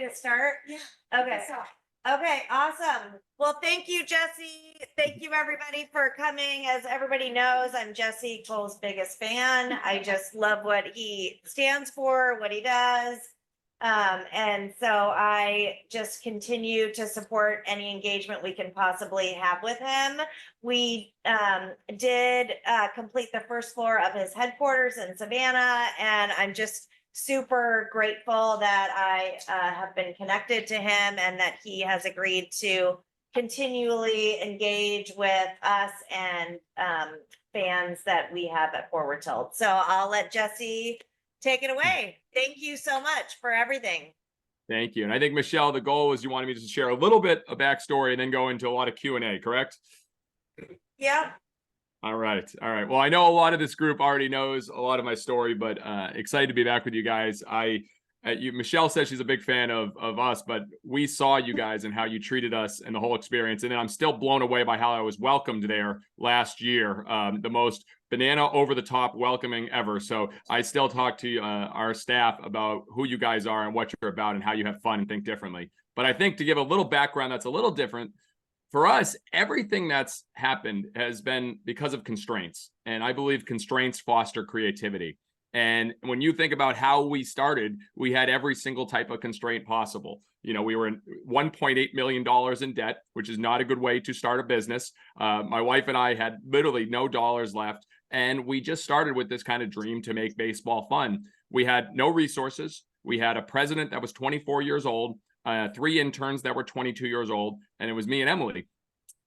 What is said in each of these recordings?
to start? Yeah. Okay. Okay, awesome. Well, thank you, Jesse. Thank you, everybody, for coming. As everybody knows, I'm Jesse Cole's biggest fan. I just love what he stands for, what he does. And so I just continue to support any engagement we can possibly have with him. We did complete the first floor of his headquarters in Savannah, and I'm just super grateful that I have been connected to him and that he has agreed to continually engage with us and fans that we have at Forward Tilt. So I'll let Jesse take it away. Thank you so much for everything. Thank you. And I think, Michelle, the goal was you wanted me to share a little bit of backstory and then go into a lot of Q&A, correct? Yeah. All right. All right. Well, I know a lot of this group already knows a lot of my story, but excited to be back with you guys. Michelle says she's a big fan of us, but we saw you guys and how you treated us and the whole experience. And then I'm still blown away by how I was welcomed there last year. The most banana over the top welcoming ever. So I still talk to our staff about who you guys are and what you're about and how you have fun and think differently. But I think to give a little background that's a little different, for us, everything that's happened has been because of constraints. And I believe constraints foster creativity. And when you think about how we started, we had every single type of constraint possible. You know, we were in $1.8 million in debt, which is not a good way to start a business. My wife and I had literally no dollars left. And we just started with this kind of dream to make baseball fun. We had no resources. We had a president that was 24 years old, 3 interns that were 22 years old, and it was me and Emily.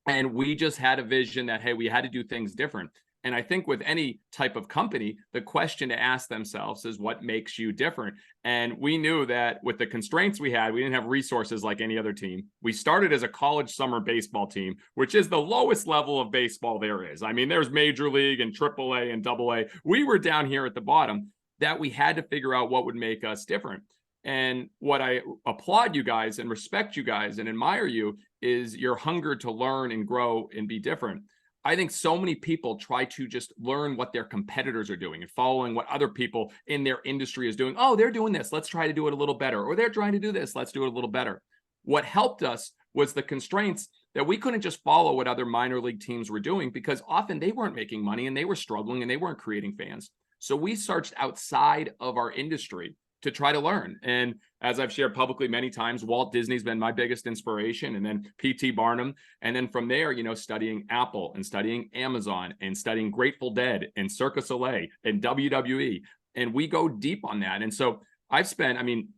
And we just had a vision that, hey, we had to do things different. And I think with any type of company, the question to ask themselves is what makes you different? And we knew that with the constraints we had, we didn't have resources like any other team. We started as a college summer baseball team, which is the lowest level of baseball there is. I mean, there's Major League and AAA and AA. We were down here at the bottom, that we had to figure out what would make us different. And what I applaud you guys and respect you guys and admire you is your hunger to learn and grow and be different. I think so many people try to just learn what their competitors are doing and following what other people in their industry is doing. Oh, they're doing this. Let's try to do it a little better. Or they're trying to do this. Let's do it a little better. What helped us was the constraints that we couldn't just follow what other minor league teams were doing because often they weren't making money and they were struggling and they weren't creating fans. So we searched outside of our industry to try to learn. And as I've shared publicly many times, Walt Disney's been my biggest inspiration, and then P.T. Barnum. And then from there, you know, studying Apple and studying Amazon and studying Grateful Dead and Cirque du Soleil and WWE. And we go deep on that. And so I've spent, I mean,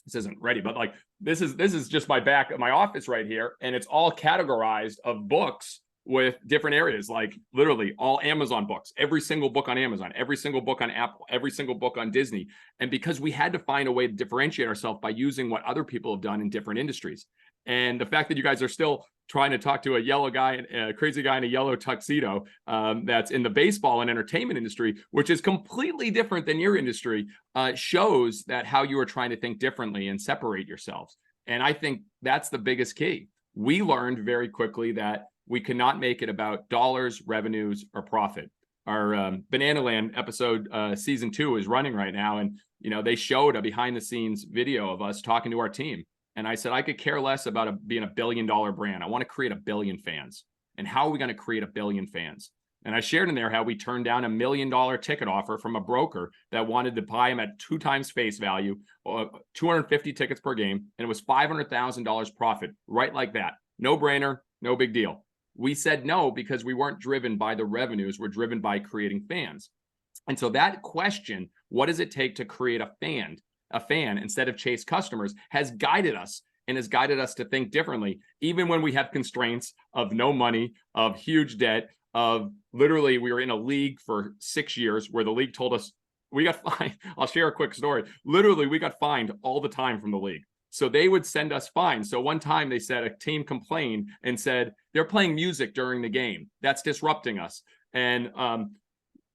this isn't ready, but like, this is just my back of my office right here. And it's all categorized of books with different areas, like literally all Amazon books, every single book on Amazon, every single book on Apple, every single book on Disney. And because we had to find a way to differentiate ourselves by using what other people have done in different industries. And the fact that you guys are still trying to talk to a yellow guy, a crazy guy in a yellow tuxedo that's in the baseball and entertainment industry, which is completely different than your industry, shows that how you are trying to think differently and separate yourselves. And I think that's the biggest key. We learned very quickly that we cannot make it about dollars, revenues, or profit. Our Banana Land episode, season 2 is running right now. And, you know, they showed a behind the scenes video of us talking to our team. And I said, I could care less about being $1 billion brand. I want to create 1 billion fans. And how are we going to create 1 billion fans? And I shared in there how we turned down $1 million ticket offer from a broker that wanted to buy them at 2 times face value, 250 tickets per game. And it was $500,000 profit, right like that. No brainer, no big deal. We said no because we weren't driven by the revenues. We're driven by creating fans. And so that question, what does it take to create a fan instead of chase customers, has guided us and has guided us to think differently, even when we have constraints of no money, of huge debt, of literally we were in a league for 6 years where the league told us we got fined. I'll share a quick story. Literally, we got fined all the time from the league. So they would send us fines. So one time they said a team complained and said, they're playing music during the game. That's disrupting us. And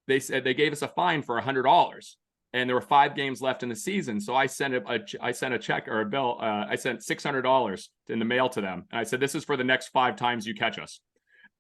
they said they gave us a fine for $100. And there were 5 games left in the season. So I sent a check or a bill. I sent $600 in the mail to them. And I said, this is for the next 5 times you catch us.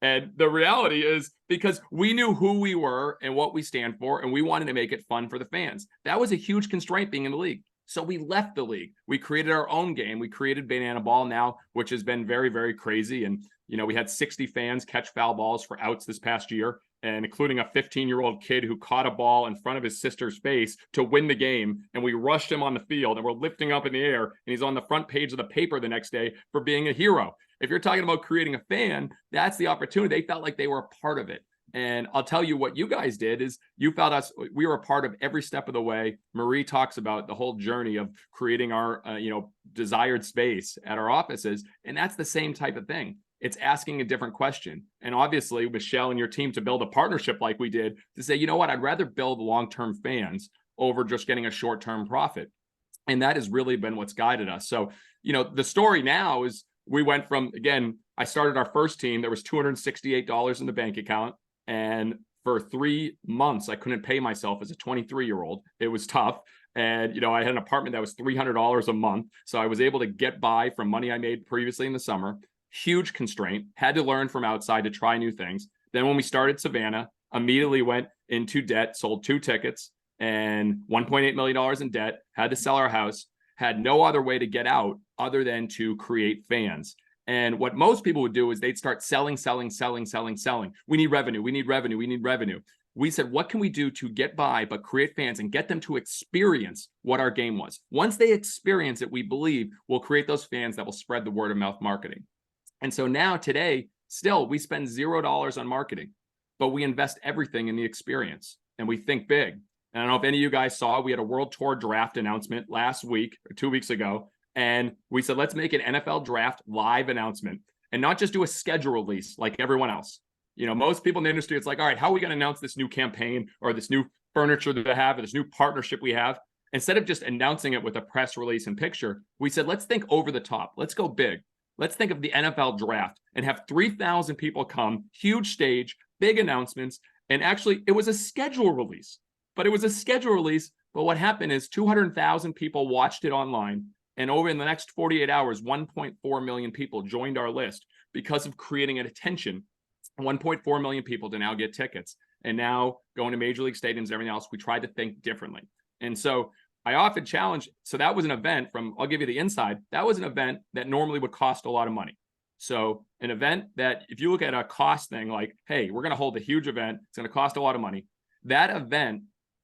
And the reality is because we knew who we were and what we stand for, and we wanted to make it fun for the fans. That was a huge constraint being in the league. So we left the league. We created our own game. We created Banana Ball now, which has been very, very crazy. And, we had 60 fans catch foul balls for outs this past year, and including a 15-year-old kid who caught a ball in front of his sister's face to win the game. And we rushed him on the field, and we're lifting up in the air, and he's on the front page of the paper the next day for being a hero. If you're talking about creating a fan, that's the opportunity. They felt like they were a part of it. And I'll tell you what you guys did is you felt we were a part of every step of the way. Marie talks about the whole journey of creating our, desired space at our offices. And that's the same type of thing. It's asking a different question. And obviously, Michelle and your team to build a partnership like we did to say, you know what, I'd rather build long-term fans over just getting a short-term profit. And that has really been what's guided us. So, the story now is we went from, again, I started our first team. There was $268 in the bank account. And for 3 months, I couldn't pay myself as a 23-year-old. It was tough. And, I had an apartment that was $300 a month. So I was able to get by from money I made previously in the summer. Huge constraint, had to learn from outside to try new things. Then when we started Savannah, immediately went into debt, sold 2 tickets and $1.8 million in debt, had to sell our house, had no other way to get out other than to create fans. And what most people would do is they'd start selling. We need revenue. We said, what can we do to get by, but create fans and get them to experience what our game was? Once they experience it, we believe we'll create those fans that will spread the word of mouth marketing. And so now today, still, we spend $0 on marketing, but we invest everything in the experience and we think big. And I don't know if any of you guys saw, we had a World Tour draft announcement last week or 2 weeks ago. And we said, let's make an NFL draft live announcement and not just do a schedule release like everyone else. Most people in the industry, it's like, all right, how are we going to announce this new campaign or this new furniture that I have or this new partnership we have? Instead of just announcing it with a press release and picture, we said, let's think over the top. Let's go big. Let's think of the NFL draft and have 3,000 people come, huge stage, big announcements. And actually, it was a schedule release. But what happened is 200,000 people watched it online. And over in the next 48 hours, 1.4 million people joined our list because of creating an attention. 1.4 million people to now get tickets. And now going to major league stadiums and everything else, we tried to think differently. And so I often challenge, so that was an event I'll give you the inside, that was an event that normally would cost a lot of money. So an event that if you look at a cost thing, like, hey, we're going to hold a huge event, it's going to cost a lot of money. That event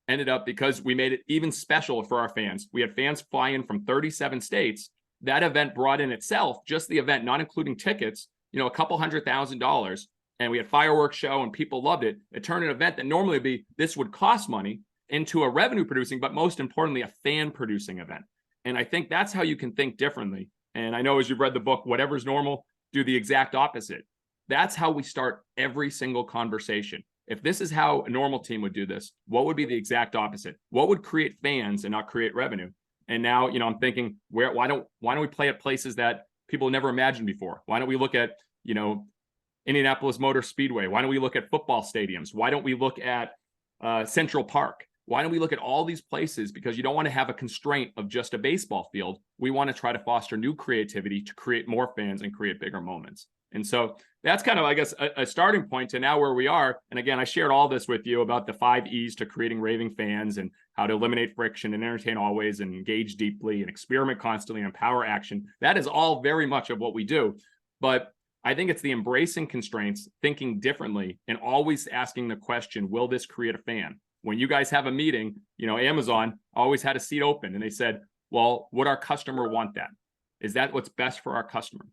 ended up, because we made it even special for our fans. We had fans fly in from 37 states. That event brought in itself, just the event, not including tickets, a couple $100,000. And we had fireworks show and people loved it. It turned an event that normally would be, this would cost money, into a revenue producing, but most importantly, a fan producing event. And I think that's how you can think differently. And I know as you've read the book, Whatever's Normal, do the exact opposite. That's how we start every single conversation. If this is how a normal team would do this, what would be the exact opposite? What would create fans and not create revenue? And now, I'm thinking, why don't we play at places that people never imagined before? Why don't we look at, Indianapolis Motor Speedway? Why don't we look at football stadiums? Why don't we look at Central Park? Why don't we look at all these places? Because you don't want to have a constraint of just a baseball field. We want to try to foster new creativity to create more fans and create bigger moments. And so that's kind of, I guess, a starting point to now where we are. And again, I shared all this with you about the 5 E's to creating raving fans and how to eliminate friction and entertain always and engage deeply and experiment constantly and empower action. That is all very much of what we do. But I think it's the embracing constraints, thinking differently, and always asking the question, will this create a fan? When you guys have a meeting, Amazon always had a seat open and they said, well, would our customer want that? Is that what's best for our customer?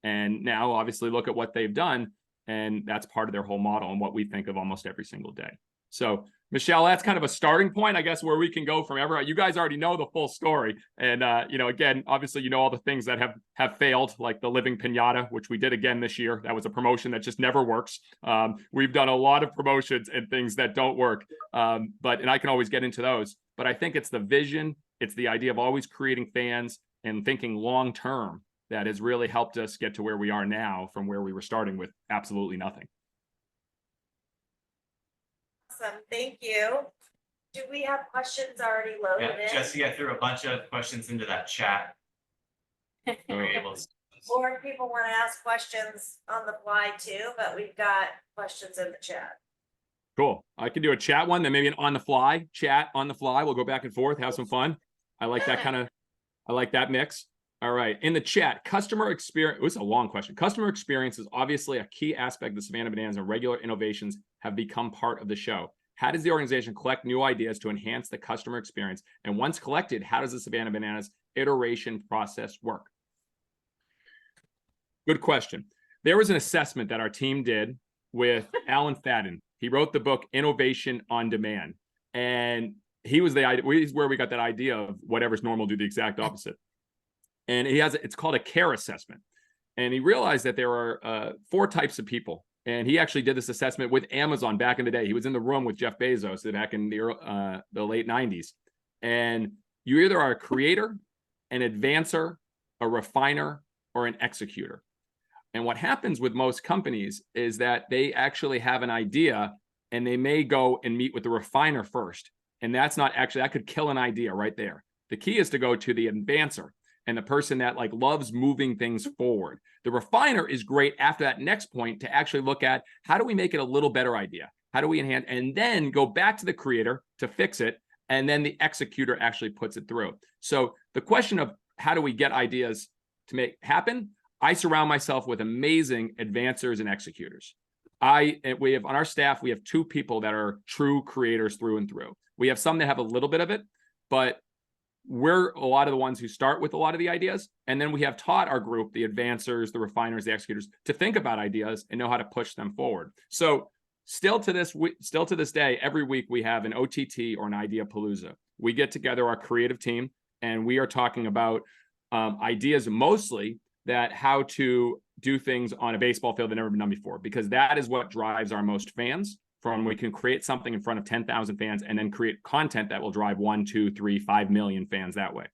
And now obviously look at what they've done. And that's part of their whole model and what we think of almost every single day. So Michelle, that's kind of a starting point, I guess, where we can go from ever. You guys already know the full story. And, again, obviously, all the things that have failed, like the Living Piñata, which we did again this year. That was a promotion that just never works. We've done a lot of promotions and things that don't work. And I can always get into those. But I think it's the vision. It's the idea of always creating fans and thinking long term that has really helped us get to where we are now from where we were starting with absolutely nothing. Awesome, thank you. Do we have questions already loaded in? Jesse, I threw a bunch of questions into that chat. We're able to... Or if people want to ask questions on the fly too, but we've got questions in the chat. Cool. I can do a chat one, then maybe an on the fly chat on the fly. We'll go back and forth, have some fun. I like that I like that mix. All right. In the chat, customer experience. This is a long question. Customer experience is obviously a key aspect of the Savannah Bananas, and regular innovations have become part of the show. How does the organization collect new ideas to enhance the customer experience? And once collected, how does the Savannah Bananas iteration process work? Good question. There was an assessment that our team did with Alan Fadden. He wrote the book Innovation on Demand. And he's where we got that idea of whatever's normal, do the exact opposite. And it's called a care assessment. And he realized that there are 4 types of people. And he actually did this assessment with Amazon back in the day. He was in the room with Jeff Bezos back in the late 90s. And you either are a creator, an advancer, a refiner, or an executor. And what happens with most companies is that they actually have an idea and they may go and meet with the refiner first. And that's not actually, that could kill an idea right there. The key is to go to the advancer and the person that like loves moving things forward. The refiner is great after that next point to actually look at how do we make it a little better idea? How do we enhance, and then go back to the creator to fix it. And then the executor actually puts it through. So the question of how do we get ideas to make happen? I surround myself with amazing advancers and executors. We have on our staff, we have 2 people that are true creators through and through. We have some that have a little bit of it, but we're a lot of the ones who start with a lot of the ideas. And then we have taught our group, the advancers, the refiners, the executors, to think about ideas and know how to push them forward. So still to this day, every week we have an OTT or an idea palooza. We get together our creative team and we are talking about ideas mostly that how to do things on a baseball field that never been done before, because that is what drives our most fans. From we can create something in front of 10,000 fans and then create content that will drive 1, 2, 3, 5 million fans that way.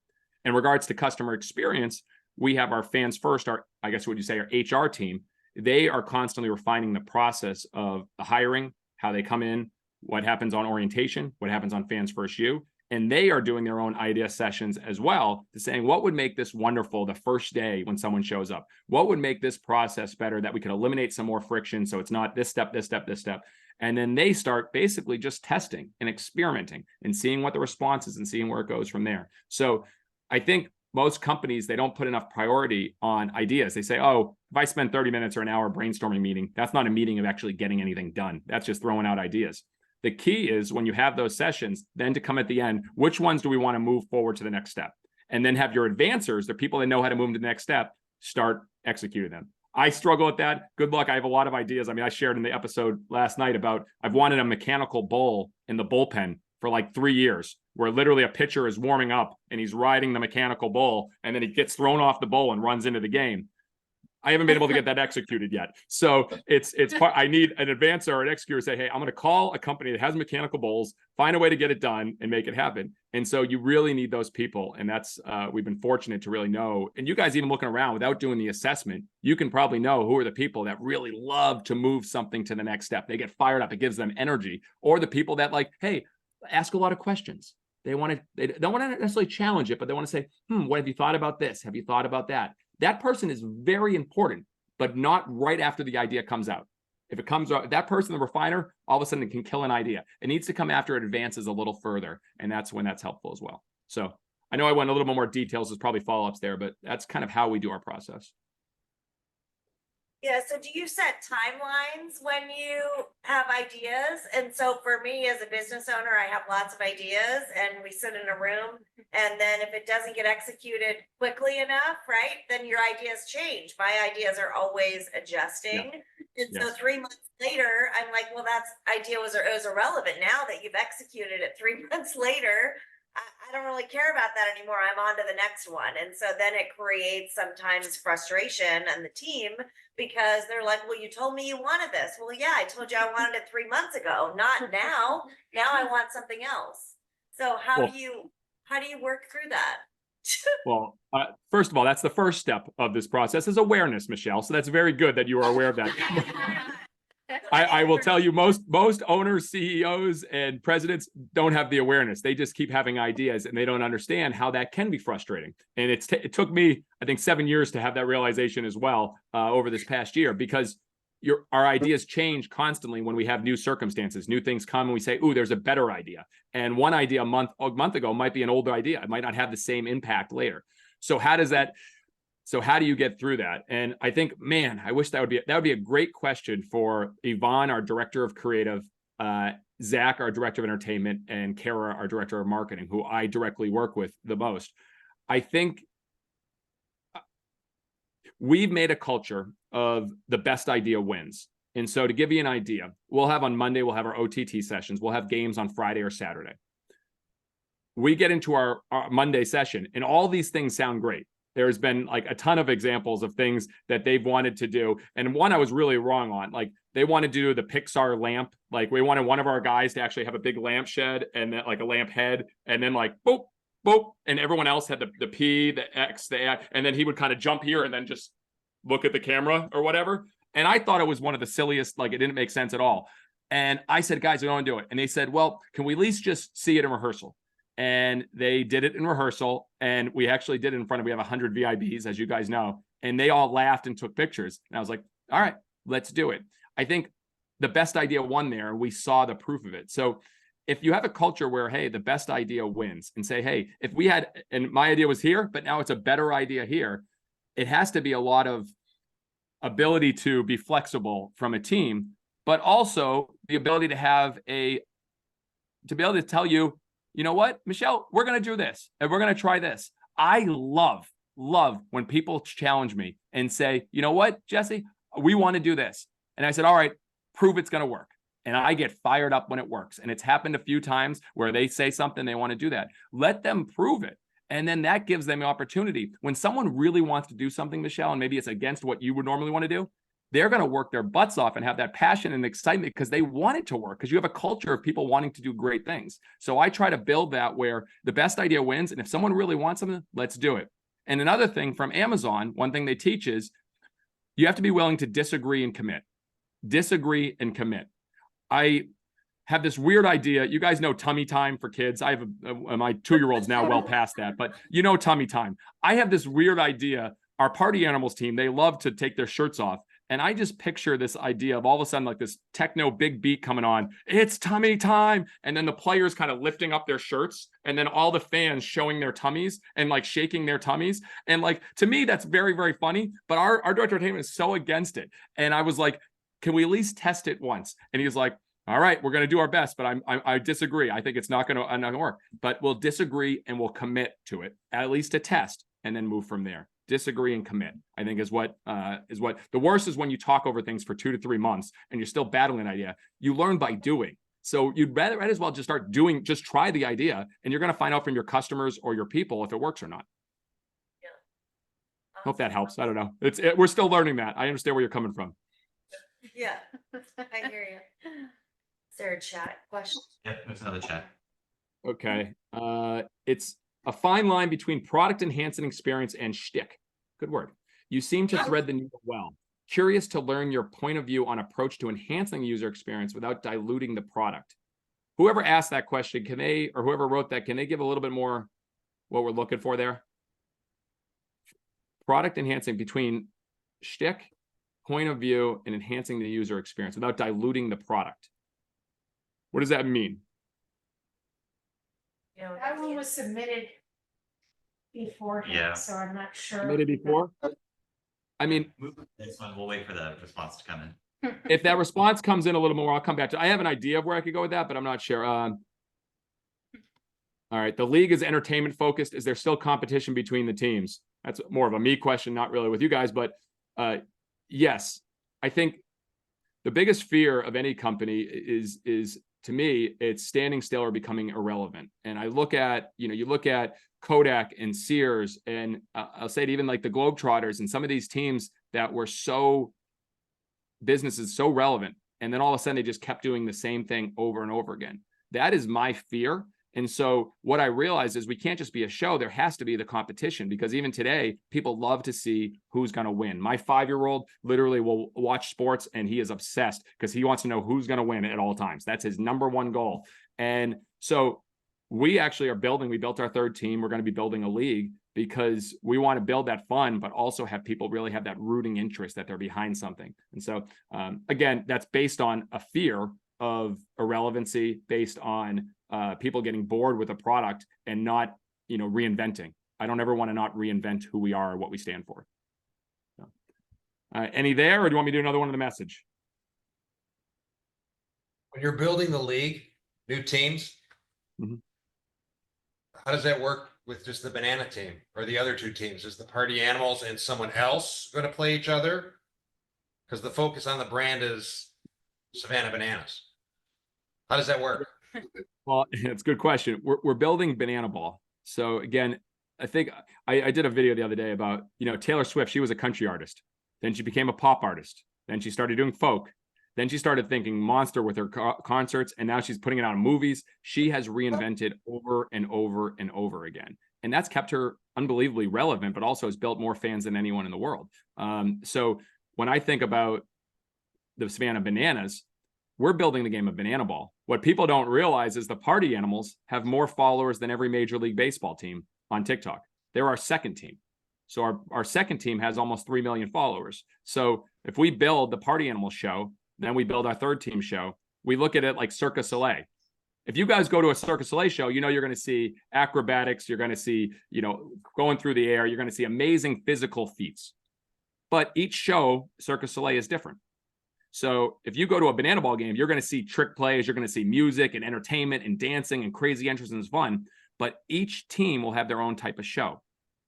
In regards to customer experience, we have our fans first, I guess what you say, our HR team. They are constantly refining the process of the hiring, how they come in, what happens on orientation, what happens on Fans First U. And they are doing their own idea sessions as well, to saying what would make this wonderful the first day when someone shows up? What would make this process better that we could eliminate some more friction so it's not this step, this step, this step. And then they start basically just testing and experimenting and seeing what the response is and seeing where it goes from there. So I think most companies, they don't put enough priority on ideas. They say, oh, if I spend 30 minutes or an hour brainstorming meeting, that's not a meeting of actually getting anything done. That's just throwing out ideas. The key is when you have those sessions, then to come at the end, which ones do we want to move forward to the next step? And then have your advancers, the people that know how to move to the next step, start executing them. I struggle with that. Good luck. I have a lot of ideas. I mean, I shared in the episode last night about I've wanted a mechanical bull in the bullpen for like 3 years, where literally a pitcher is warming up and he's riding the mechanical bull and then he gets thrown off the bull and runs into the game. I haven't been able to get that executed yet. So I need an advancer or an executor to say, hey, I'm going to call a company that has mechanical bulls, find a way to get it done and make it happen. And so you really need those people. And that's, we've been fortunate to really know. And you guys even looking around without doing the assessment, you can probably know who are the people that really love to move something to the next step. They get fired up. It gives them energy. Or the people that like, hey, ask a lot of questions. They don't want to necessarily challenge it, but they want to say, what have you thought about this? Have you thought about that? That person is very important, but not right after the idea comes out. If it comes out, that person, the refiner, all of a sudden it can kill an idea. It needs to come after it advances a little further. And that's when that's helpful as well. So I know I went a little bit more details. There's probably follow-ups there, but that's kind of how we do our process. Yeah, so do you set timelines when you have ideas? And so for me as a business owner, I have lots of ideas and we sit in a room, and then if it doesn't get executed quickly enough, right, then your ideas change. My ideas are always adjusting. Yeah. And so 3 months later, I'm like, well, that idea was irrelevant. Now that you've executed it 3 months later, I don't really care about that anymore. I'm on to the next one. And so then it creates sometimes frustration on the team because they're like, well, you told me you wanted this. Well, yeah, I told you I wanted it 3 months ago, not now. Now I want something else. So how do you work through that? Well, first of all, that's the first step of this process is awareness, Michelle. So that's very good that you are aware of that. I will tell you, most owners, CEOs, and presidents don't have the awareness. They just keep having ideas and they don't understand how that can be frustrating. And it took me, I think, 7 years to have that realization as well over this past year, because our ideas change constantly when we have new circumstances, new things come and we say, ooh, there's a better idea. And one idea a month ago might be an older idea. It might not have the same impact later. So how do you get through that? And I think, man, I wish that would be a great question for Yvonne, our director of creative, Zach, our director of entertainment, and Kara, our director of marketing, who I directly work with the most. I think we've made a culture of the best idea wins. And so to give you an idea, we'll have on Monday, we'll have our OTT sessions. We'll have games on Friday or Saturday. We get into our Monday session and all these things sound great. There's been like a ton of examples of things that they've wanted to do. And one I was really wrong on, like they wanted to do the Pixar lamp. Like we wanted one of our guys to actually have a big lamp shed and then like a lamp head. And then like, boop, boop. And everyone else had the P, the X, the A, and then he would kind of jump here and then just look at the camera or whatever. And I thought it was one of the silliest, like it didn't make sense at all. And I said, guys, we don't want to do it. And they said, well, can we at least just see it in rehearsal? And they did it in rehearsal, and we actually did it in front of, we have 100 VIPs, as you guys know, and they all laughed and took pictures. And I was like, all right, let's do it. I think the best idea won there. We saw the proof of it. So if you have a culture where, hey, the best idea wins, and say, hey, if we had, and my idea was here, but now it's a better idea here, it has to be a lot of ability to be flexible from a team, but also the ability to have to be able to tell you, you know what, Michelle, we're going to do this and we're going to try this. I love when people challenge me and say, you know what, Jesse, we want to do this. And I said, all right, prove it's going to work. And I get fired up when it works. And it's happened a few times where they say something, they want to do that. Let them prove it. And then that gives them the opportunity. When someone really wants to do something, Michelle, and maybe it's against what you would normally want to do, they're going to work their butts off and have that passion and excitement because they want it to work, because you have a culture of people wanting to do great things. So I try to build that where the best idea wins. And if someone really wants something, let's do it. And another thing from Amazon, one thing they teach is you have to be willing to disagree and commit. Disagree and commit. I have this weird idea. You guys know tummy time for kids. I have my 2-year-old's now well past that, but you know tummy time. I have this weird idea. Our party animals team, they love to take their shirts off. And I just picture this idea of all of a sudden like this techno big beat coming on. It's tummy time. And then the players kind of lifting up their shirts and then all the fans showing their tummies and like shaking their tummies. And like, to me, that's very, very funny. But our director of entertainment is so against it. And I was like, can we at least test it once? And he's like, all right, we're going to do our best, but I disagree. I think it's not going to work, but we'll disagree and we'll commit to it, at least to test, and then move from there. Disagree and commit, I think is what the worst is when you talk over things for 2 to 3 months and you're still battling an idea. You learn by doing. So you'd rather might as well just start doing, just try the idea, and you're going to find out from your customers or your people if it works or not. Yeah. Hope that helps. I don't know. We're still learning that. I understand where you're coming from. Yeah, I hear you. Is there a chat question? Yep, there's another chat. Okay. It's a fine line between product enhancing experience and shtick. Good word. You seem to thread the needle well. Curious to learn your point of view on approach to enhancing the user experience without diluting the product. Whoever asked that question, or whoever wrote that, can they give a little bit more what we're looking for there? Product enhancing between shtick, point of view, and enhancing the user experience without diluting the product. What does that mean? You know, That one was submitted beforehand, Yeah. so I'm not sure. Submitted before? I mean, This one, we'll wait for the response to come in. if that response comes in a little more, I'll come back to. I have an idea of where I could go with that, but I'm not sure. All right, the league is entertainment focused. Is there still competition between the teams? That's more of a me question, not really with you guys, but yes, I think the biggest fear of any company is to me, it's standing still or becoming irrelevant. And I look at, you look at Kodak and Sears, and I'll say it, even like the Globetrotters and some of these teams that were businesses so relevant. And then all of a sudden they just kept doing the same thing over and over again. That is my fear. And so what I realized is we can't just be a show. There has to be the competition, because even today, people love to see who's going to win. My 5-year-old literally will watch sports and he is obsessed because he wants to know who's going to win at all times. That's his number one goal. And so we actually are we built our 3rd team. We're going to be building a league. because we want to build that fun, but also have people really have that rooting interest that they're behind something. And so, again, that's based on a fear of irrelevancy, based on people getting bored with a product and not, reinventing. I don't ever want to not reinvent who we are or what we stand for. So, any there, or do you want me to do another one of the message? When you're building the league, new teams, Mhm. how does that work with just the banana team or the other two teams? Is the party animals and someone else going to play each other? Because the focus on the brand is Savannah Bananas. How does that work? Well, it's a good question. We're building Banana Ball. So again, I think I did a video the other day about, Taylor Swift. She was a country artist. Then she became a pop artist. Then she started doing folk. Then she started thinking monster with her concerts, and now she's putting it on movies. She has reinvented over and over and over again. And that's kept her unbelievably relevant, but also has built more fans than anyone in the world. So when I think about the Savannah Bananas, we're building the game of Banana Ball. What people don't realize is the party animals have more followers than every Major League Baseball team on TikTok. They're our second team. So our second team has almost 3 million followers. So if we build the party animal show, then we build our third team show. We look at it like Cirque du Soleil. If you guys go to a Cirque du Soleil show, you're going to see acrobatics. You're going to see, going through the air. You're going to see amazing physical feats. But each show, Cirque du Soleil, is different. So if you go to a Banana Ball game, you're going to see trick plays. You're going to see music and entertainment and dancing and crazy entrances and fun. But each team will have their own type of show.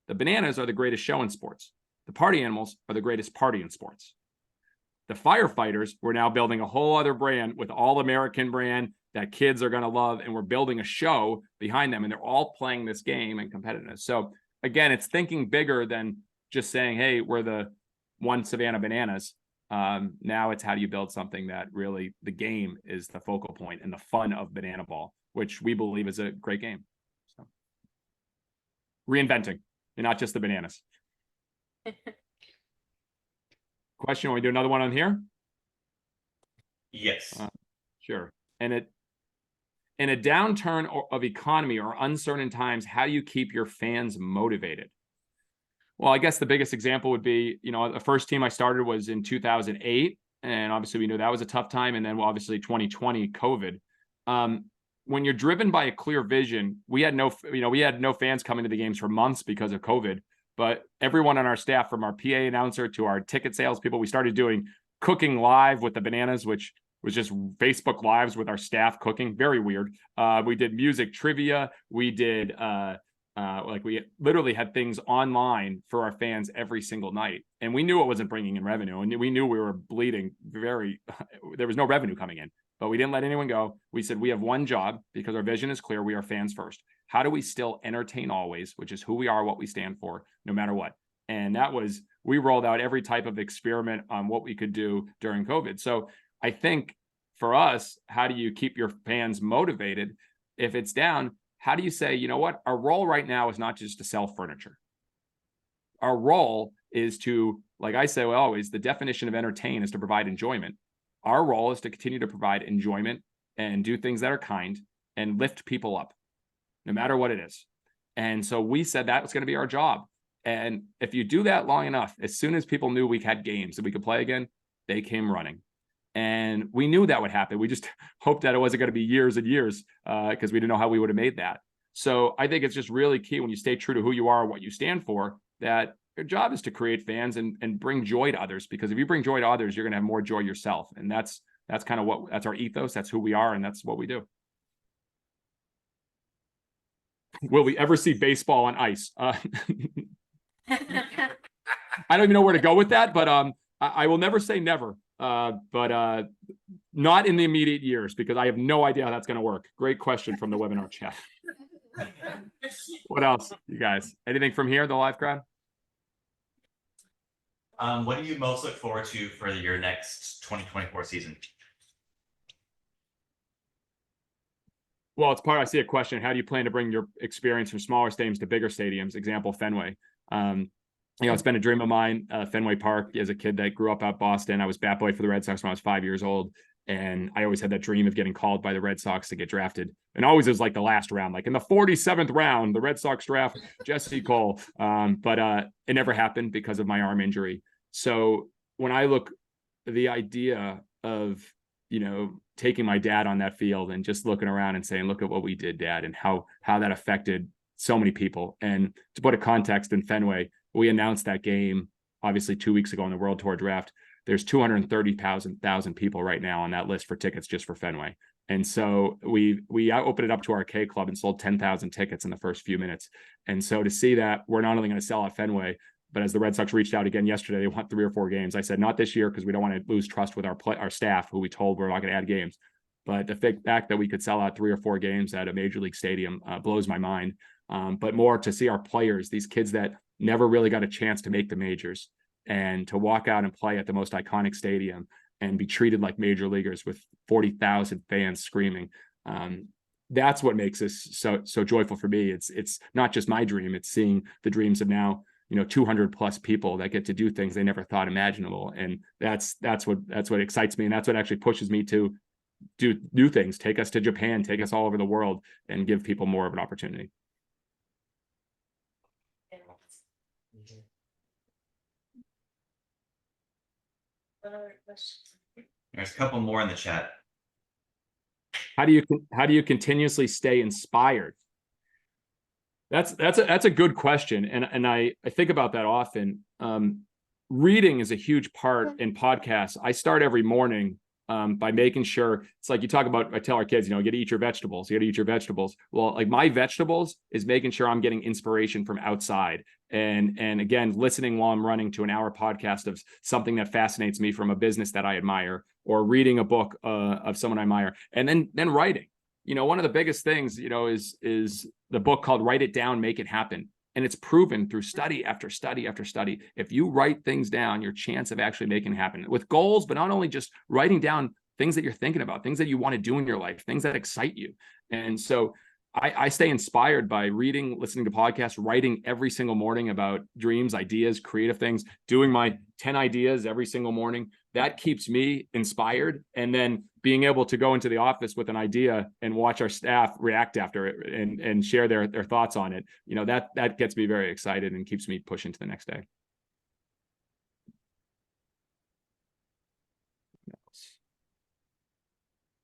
The Bananas are the greatest show in sports. The party animals are the greatest party in sports. The firefighters, we're now building a whole other brand with all American brand that kids are going to love. And we're building a show behind them. And they're all playing this game and competitiveness. So again, it's thinking bigger than just saying, hey, we're the one Savannah Bananas. Now it's how do you build something that really the game is the focal point and the fun of Banana Ball, which we believe is a great game. So reinventing and not just the bananas. Question, want we do another one on here? Yes. Sure. And in a downturn of economy or uncertain times, how do you keep your fans motivated? Well, I guess the biggest example would be, the first team I started was in 2008. And obviously we knew that was a tough time. And then obviously 2020 COVID. When you're driven by a clear vision, we had no fans coming to the games for months because of COVID. But everyone on our staff, from our PA announcer to our ticket sales people, we started doing cooking live with the Bananas, which was just Facebook Lives with our staff cooking. Very weird. We did music trivia. We did we literally had things online for our fans every single night. And we knew it wasn't bringing in revenue. And we knew we were bleeding there was no revenue coming in. But we didn't let anyone go. We said we have one job because our vision is clear. We are fans first. How do we still entertain always, which is who we are, what we stand for, no matter what? And that was, we rolled out every type of experiment on what we could do during COVID. So I think for us, how do you keep your fans motivated? If it's down, how do you say, you know what? Our role right now is not just to sell furniture. Our role is to, like I say always, the definition of entertain is to provide enjoyment. Our role is to continue to provide enjoyment and do things that are kind and lift people up, no matter what it is. And so we said that was going to be our job. And if you do that long enough, as soon as people knew we had games that we could play again, they came running. And we knew that would happen. We just hoped that it wasn't going to be years and years because we didn't know how we would have made that. So I think it's just really key when you stay true to who you are, what you stand for, that your job is to create fans and bring joy to others. Because if you bring joy to others, you're going to have more joy yourself. And that's kind of that's our ethos. That's who we are. And that's what we do. Will we ever see baseball on ice? I don't even know where to go with that, but I will never say never. But not in the immediate years, because I have no idea how that's going to work. Great question from the webinar chat. What else, you guys? Anything from here, the live crowd? What do you most look forward to for your next 2024 season? Well, it's part, I see a question. How do you plan to bring your experience from smaller stadiums to bigger stadiums? Example, Fenway. It's been a dream of mine, Fenway Park, as a kid that grew up out Boston. I was bat boy for the Red Sox when I was 5 years old. And I always had that dream of getting called by the Red Sox to get drafted. And always it was like the last round, like in the 47th round, the Red Sox draft Jesse Cole. But it never happened because of my arm injury. So when I look, the idea of, taking my dad on that field and just looking around and saying, look at what we did, Dad, and how that affected so many people. And to put a context in Fenway, we announced that game obviously 2 weeks ago in the World Tour draft. There's 230,000 people right now on that list for tickets just for Fenway. And so we opened it up to our K Club and sold 10,000 tickets in the first few minutes. And so to see that we're not only going to sell out Fenway, but as the Red Sox reached out again yesterday, they want 3 or 4 games. I said, not this year, because we don't want to lose trust with our staff, who we told we're not going to add games. But the fact that we could sell out 3 or 4 games at a major league stadium blows my mind. But more to see our players, these kids that never really got a chance to make the majors, and to walk out and play at the most iconic stadium and be treated like major leaguers with 40,000 fans screaming. That's what makes this so joyful for me. It's not just my dream. It's seeing the dreams of now, 200 plus people that get to do things they never thought imaginable. And that's what excites me. And that's what actually pushes me to do new things, take us to Japan, take us all over the world, and give people more of an opportunity. Other questions? There's a couple more in the chat. How do you continuously stay inspired? That's a good question. And I think about that often. Reading is a huge part in podcasts. I start every morning by making sure, it's like you talk about, I tell our kids, you got to eat your vegetables. You got to eat your vegetables. Well, like my vegetables is making sure I'm getting inspiration from outside. And again, listening while I'm running to an hour podcast of something that fascinates me from a business that I admire, or reading a book of someone I admire, and then writing. One of the biggest things, is the book called Write It Down, Make It Happen. And it's proven through study after study after study. If you write things down, your chance of actually making it happen with goals, but not only just writing down things that you're thinking about, things that you want to do in your life, things that excite you. And so I stay inspired by reading, listening to podcasts, writing every single morning about dreams, ideas, creative things, doing my 10 ideas every single morning. That keeps me inspired. And then being able to go into the office with an idea and watch our staff react after it and share their thoughts on it, that gets me very excited and keeps me pushing to the next day.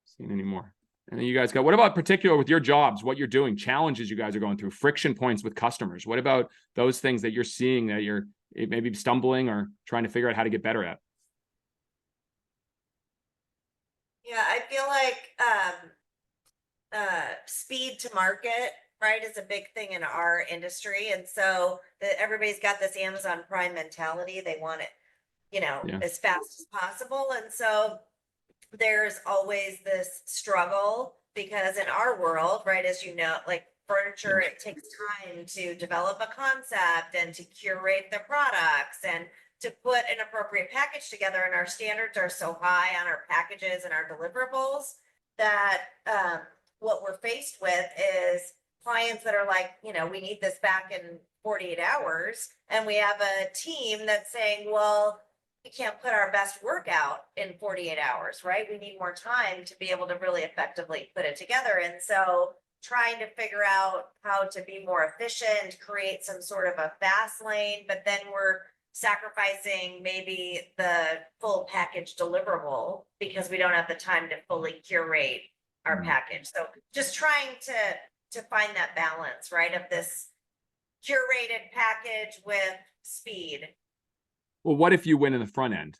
Seen any more? And then you guys got, what about particular with your jobs, what you're doing, challenges you guys are going through, friction points with customers? What about those things that you're seeing that you're maybe stumbling or trying to figure out how to get better at? Yeah, I feel like speed to market, right, is a big thing in our industry. And so everybody's got this Amazon Prime mentality. They want it, as fast as possible. And so there's always this struggle, because in our world, right, as you know, like furniture, it takes time to develop a concept and to curate the products and to put an appropriate package together. And our standards are so high on our packages and our deliverables that what we're faced with is clients that are like, we need this back in 48 hours. And we have a team that's saying, well, we can't put our best work out in 48 hours, right? We need more time to be able to really effectively put it together. And so trying to figure out how to be more efficient, create some sort of a fast lane, but then we're sacrificing maybe the full package deliverable because we don't have the time to fully curate our package. So just trying to find that balance, right, of this curated package with speed. Well, what if you win in the front end?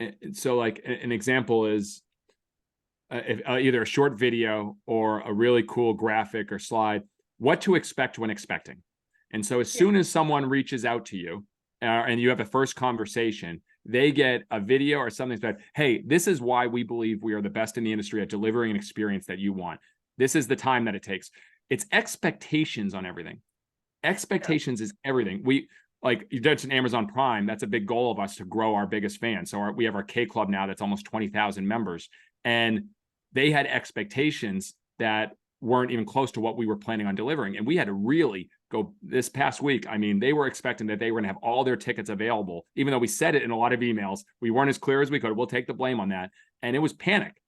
And so like an example is either a short video or a really cool graphic or slide, what to expect when expecting. And so as soon as someone reaches out to you and you have a first conversation, they get a video or something that, hey, this is why we believe we are the best in the industry at delivering an experience that you want. This is the time that it takes. It's expectations on everything. Expectations is everything. Like you mentioned Amazon Prime, that's a big goal of us to grow our biggest fans. So we have our K Club now that's almost 20,000 members. And they had expectations that weren't even close to what we were planning on delivering. And we had to really go this past week. I mean, they were expecting that they were going to have all their tickets available, even though we said it in a lot of emails. We weren't as clear as we could. We'll take the blame on that. And it was panic.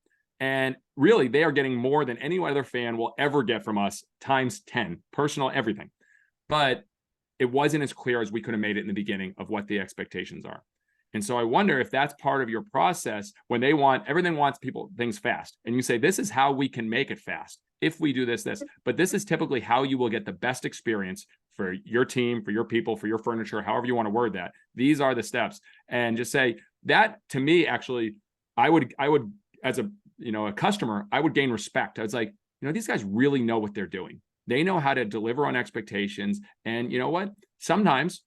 And really, they are getting more than any other fan will ever get from us, times 10, personal, everything. But it wasn't as clear as we could have made it in the beginning of what the expectations are. And so I wonder if that's part of your process when they want, everything wants things fast. And you say, this is how we can make it fast. If we do this, but this is typically how you will get the best experience for your team, for your people, for your furniture, however you want to word that. These are the steps. And just say that to me, actually, I would, as a, a customer, I would gain respect. I was like, these guys really know what they're doing. They know how to deliver on expectations. And you know what? Sometimes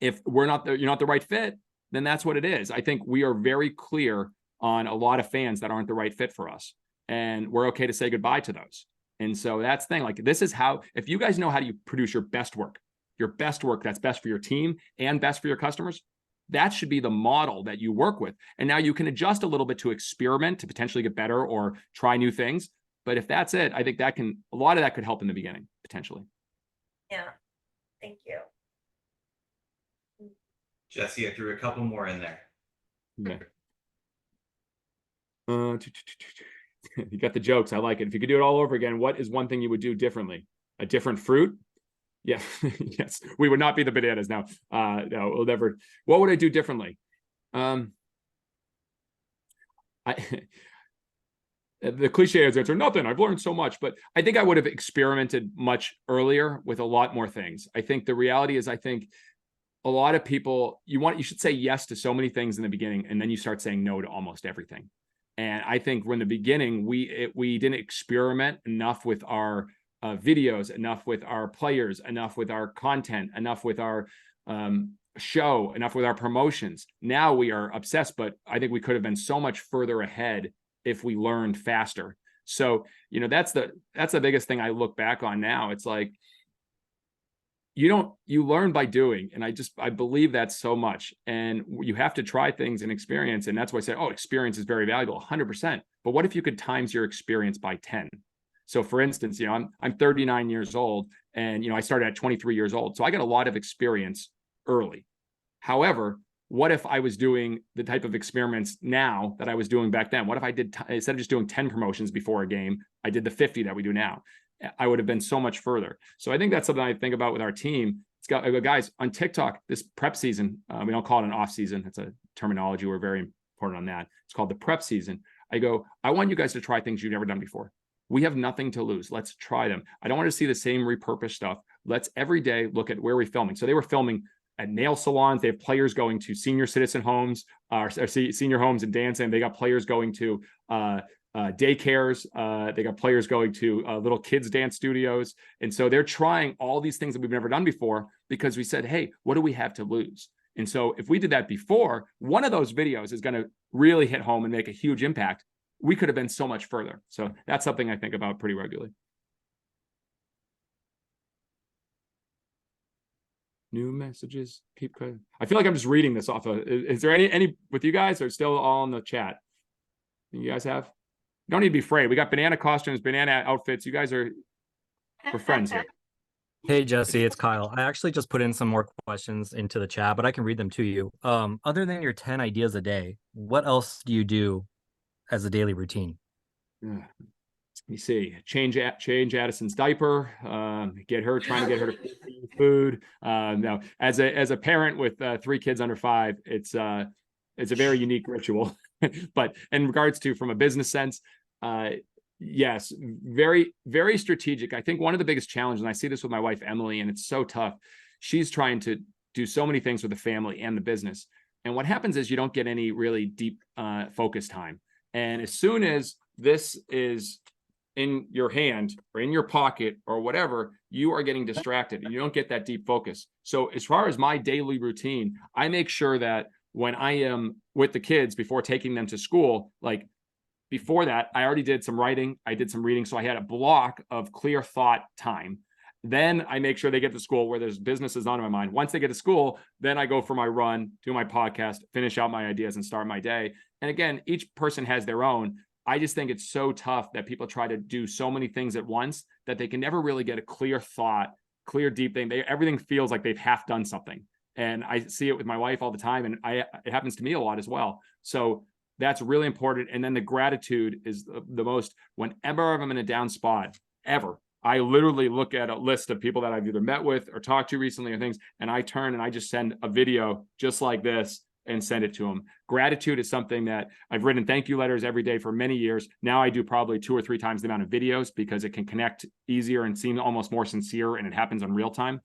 if you're not the right fit, then that's what it is. I think we are very clear on a lot of fans that aren't the right fit for us. And we're okay to say goodbye to those. And so that's the thing. Like, this is how, if you guys know how to produce your best work that's best for your team and best for your customers, that should be the model that you work with. And now you can adjust a little bit to experiment, to potentially get better or try new things. But if that's it, I think a lot of that could help in the beginning, potentially. Yeah. Thank you. Jesse, I threw a couple more in there. Okay. You got the jokes. I like it. If you could do it all over again, what is one thing you would do differently? A different fruit? Yeah. Yes. We would not be the bananas now. No, we'll never. What would I do differently? The cliche answer, nothing. I've learned so much, but I think I would have experimented much earlier with a lot more things. I think the reality is, I think a lot of people, you should say yes to so many things in the beginning, and then you start saying no to almost everything. And I think when the beginning, we didn't experiment enough with our videos, enough with our players, enough with our content, enough with our show, enough with our promotions. Now we are obsessed, but I think we could have been so much further ahead if we learned faster. So, that's the biggest thing I look back on now. It's like, you learn by doing. And I believe that so much. And you have to try things and experience. And that's why I say, experience is very valuable, 100%. But what if you could times your experience by 10? So for instance, I'm 39 years old, and, I started at 23 years old. So I got a lot of experience early. However, what if I was doing the type of experiments now that I was doing back then? What if I did, instead of just doing 10 promotions before a game, I did the 50 that we do now? I would have been so much further. So I think that's something I think about with our team. It's got, guys, on TikTok, this prep season, we don't call it an off season. That's a terminology. We're very important on that. It's called the prep season. I want you guys to try things you've never done before. We have nothing to lose. Let's try them. I don't want to see the same repurposed stuff. Let's every day look at where we're filming. So they were filming at nail salons. They have players going to senior citizen homes, or senior homes and dancing. They got players going to daycares. They got players going to little kids dance studios. And so they're trying all these things that we've never done before, because we said, hey, what do we have to lose? And so if we did that before, one of those videos is going to really hit home and make a huge impact. We could have been so much further. So that's something I think about pretty regularly. New messages. Keep going. I feel like I'm just reading this off of. Is there any with you guys, or still all in the chat? You guys have? You don't need to be afraid. We got banana costumes, banana outfits. You guys we're friends here. Hey, Jesse, it's Kyle. I actually just put in some more questions into the chat, but I can read them to you. Other than your 10 ideas a day, what else do you do as a daily routine? Let me see. Change Addison's diaper. Trying to get her to food. Now, as a parent with 3 kids under 5, it's a very unique ritual. But in regards to from a business sense, yes, very, very strategic. I think one of the biggest challenges, and I see this with my wife, Emily, and it's so tough. She's trying to do so many things with the family and the business. And what happens is you don't get any really deep focus time. And as soon as this is in your hand or in your pocket or whatever, you are getting distracted and you don't get that deep focus. So as far as my daily routine, I make sure that when I am with the kids before taking them to school, like before that, I already did some writing, I did some reading. So I had a block of clear thought time. Then I make sure they get to school where there's businesses on my mind. Once they get to school, then I go for my run, do my podcast, finish out my ideas and start my day. And again, each person has their own. I just think it's so tough that people try to do so many things at once that they can never really get a clear thought, clear, deep thing. Everything feels like they've half done something. And I see it with my wife all the time. And it happens to me a lot as well. So that's really important. And then the gratitude is the most, whenever I'm in a down spot, ever, I literally look at a list of people that I've either met with or talked to recently or things, and I turn and I just send a video just like this and send it to them. Gratitude is something that I've written thank you letters every day for many years. Now I do probably 2 or 3 times the amount of videos because it can connect easier and seem almost more sincere, and it happens in real time.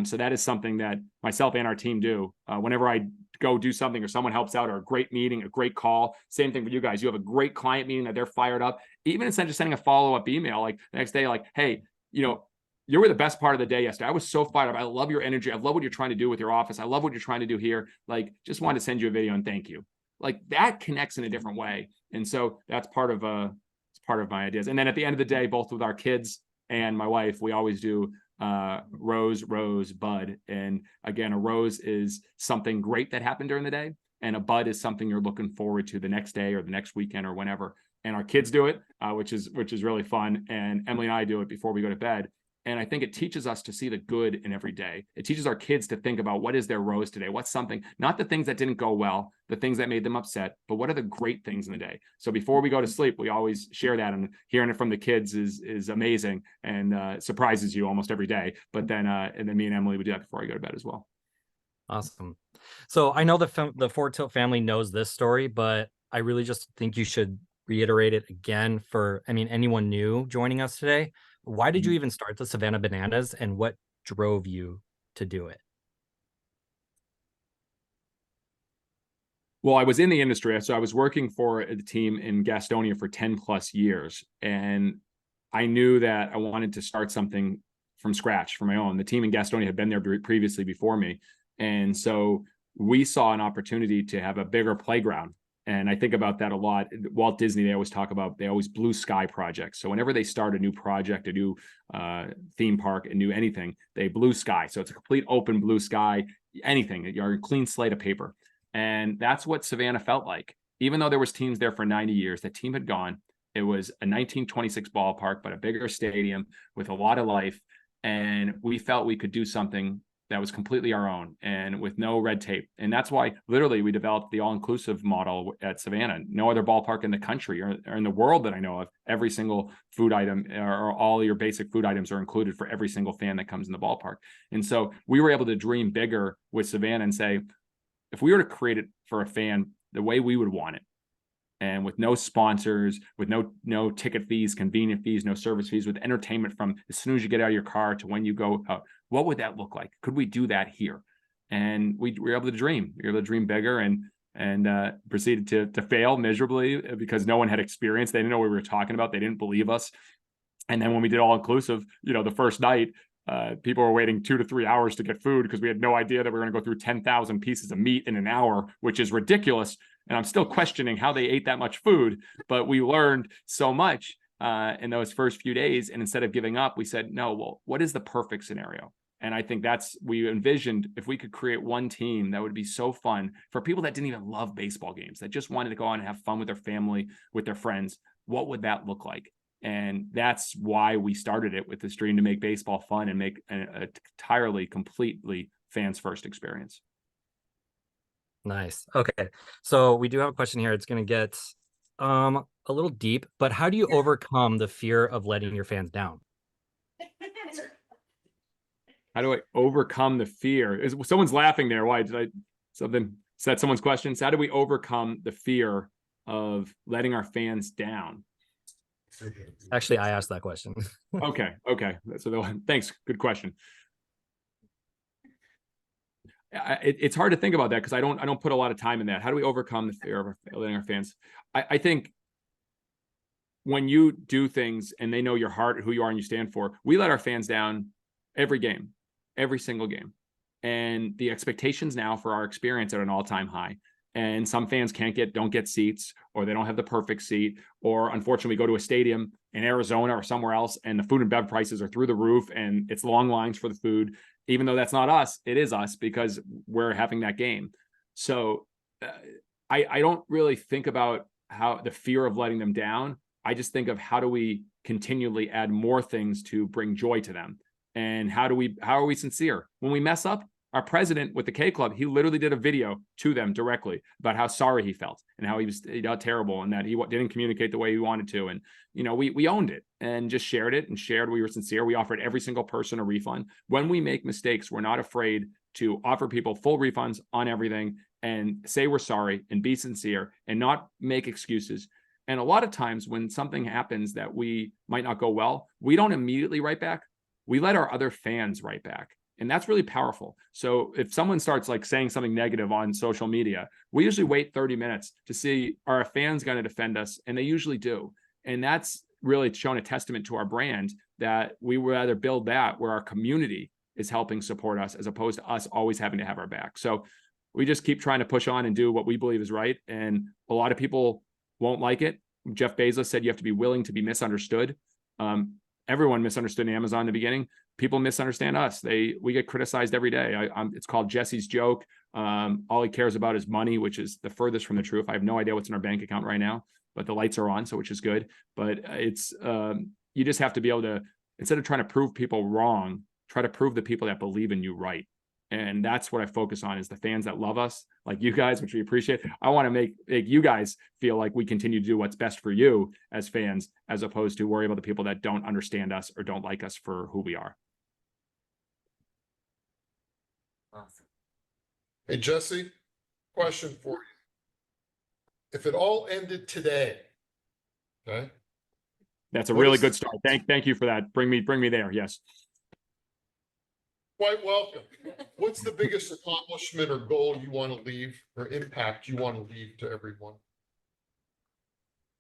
So that is something that myself and our team do. Whenever I go do something or someone helps out, or a great meeting, a great call, same thing for you guys. You have a great client meeting that they're fired up. Even instead of just sending a follow-up email, like the next day, like, hey, you were the best part of the day yesterday. I was so fired up. I love your energy. I love what you're trying to do with your office. I love what you're trying to do here. Like, just wanted to send you a video and thank you. Like, that connects in a different way. And so that's part of my ideas. And then at the end of the day, both with our kids and my wife, we always do rose, bud. And again, a rose is something great that happened during the day, and a bud is something you're looking forward to the next day or the next weekend or whenever. And our kids do it, which is really fun. And Emily and I do it before we go to bed. And I think it teaches us to see the good in every day. It teaches our kids to think about, what is their rose today? What's something, not the things that didn't go well, the things that made them upset, but what are the great things in the day? So before we go to sleep, we always share that, and hearing it from the kids is amazing, and surprises you almost every day. But then, and then me and Emily would do that before I go to bed as well. Awesome. So I know the Fort Tilt family knows this story, but I really just think you should reiterate it again for, anyone new joining us today. Why did you even start the Savannah Bananas, and what drove you to do it? Well, I was in the industry. So I was working for a team in Gastonia for 10 plus years. And I knew that I wanted to start something from scratch for my own. The team in Gastonia had been there previously before me. And so we saw an opportunity to have a bigger playground. And I think about that a lot. Walt Disney, they always blue sky projects. So whenever they start a new project, a new theme park, a new anything, they blue sky. So it's a complete open blue sky, anything. You're a clean slate of paper. And that's what Savannah felt like. Even though there was teams there for 90 years, that team had gone. It was a 1926 ballpark, but a bigger stadium with a lot of life. And we felt we could do something that was completely our own and with no red tape. And that's why literally we developed the all-inclusive model at Savannah. No other ballpark in the country or in the world that I know of, every single food item or all your basic food items are included for every single fan that comes in the ballpark. And so we were able to dream bigger with Savannah and say, if we were to create it for a fan the way we would want it, and with no sponsors, with no ticket fees, convenient fees, no service fees, with entertainment from as soon as you get out of your car to when you go out, what would that look like? Could we do that here? And we were able to dream. We were able to dream bigger, and proceeded to fail miserably because no one had experience. They didn't know what we were talking about. They didn't believe us. And then when we did all inclusive, the first night, people were waiting 2 to 3 hours to get food because we had no idea that we were going to go through 10,000 pieces of meat in an hour, which is ridiculous. And I'm still questioning how they ate that much food, but we learned so much in those first few days. And instead of giving up, we said, no, well, what is the perfect scenario? And I think we envisioned if we could create one team that would be so fun for people that didn't even love baseball games, that just wanted to go out and have fun with their family, with their friends, what would that look like? And that's why we started it with this dream to make baseball fun and make an entirely, completely fans first experience. Nice. Okay. So we do have a question here. It's going to get a little deep, but how do you overcome the fear of letting your fans down? How do I overcome the fear? Someone's laughing there. Why? Is that someone's question? So how do we overcome the fear of letting our fans down? Actually, I asked that question. Okay. So thanks. Good question. It's hard to think about that because I don't put a lot of time in that. How do we overcome the fear of letting our fans? I think when you do things and they know your heart, who you are, and you stand for, we let our fans down every game, every single game. And the expectations now for our experience are at an all-time high. And some fans don't get seats, or they don't have the perfect seat, or unfortunately go to a stadium in Arizona or somewhere else and the food and bev prices are through the roof and it's long lines for the food. Even though that's not us, it is us because we're having that game. So I don't really think about how the fear of letting them down. I just think of how do we continually add more things to bring joy to them, and how are we sincere when we mess up? our president with the K Club, he literally did a video to them directly about how sorry he felt and how he was terrible and that he didn't communicate the way he wanted to. And, you know, we owned it and just shared it and shared we were sincere. We offered every single person a refund. When we make mistakes, we're not afraid to offer people full refunds on everything and say we're sorry and be sincere and not make excuses. And a lot of times when something happens that we might not go well, we don't immediately write back. We let our other fans write back. And that's really powerful. So if someone starts like saying something negative on social media, we usually wait 30 minutes to see, are our fans going to defend us? And they usually do. And that's really shown a testament to our brand that we would rather build that where our community is helping support us as opposed to us always having to have our back. So we just keep trying to push on and do what we believe is right. And a lot of people won't like it. Jeff Bezos said you have to be willing to be misunderstood. Everyone misunderstood Amazon in the beginning. People misunderstand us. We get criticized every day. It's called Jesse's joke. All he cares about is money, which is the furthest from the truth. I have no idea what's in our bank account right now, but the lights are on, so which is good. But it's you just have to be able to, instead of trying to prove people wrong, try to prove the people that believe in you right. And that's what I focus on is the fans that love us, like you guys, which we appreciate. I want to make you guys feel like we continue to do what's best for you as fans, as opposed to worry about the people that don't understand us or don't like us for who we are. Awesome. Hey, Jesse, question for you. If it all ended today, okay? That's a What really is- good start. Thank you for that. Bring me there. Yes. Quite welcome. What's the biggest accomplishment or goal you want to leave or impact you want to leave to everyone?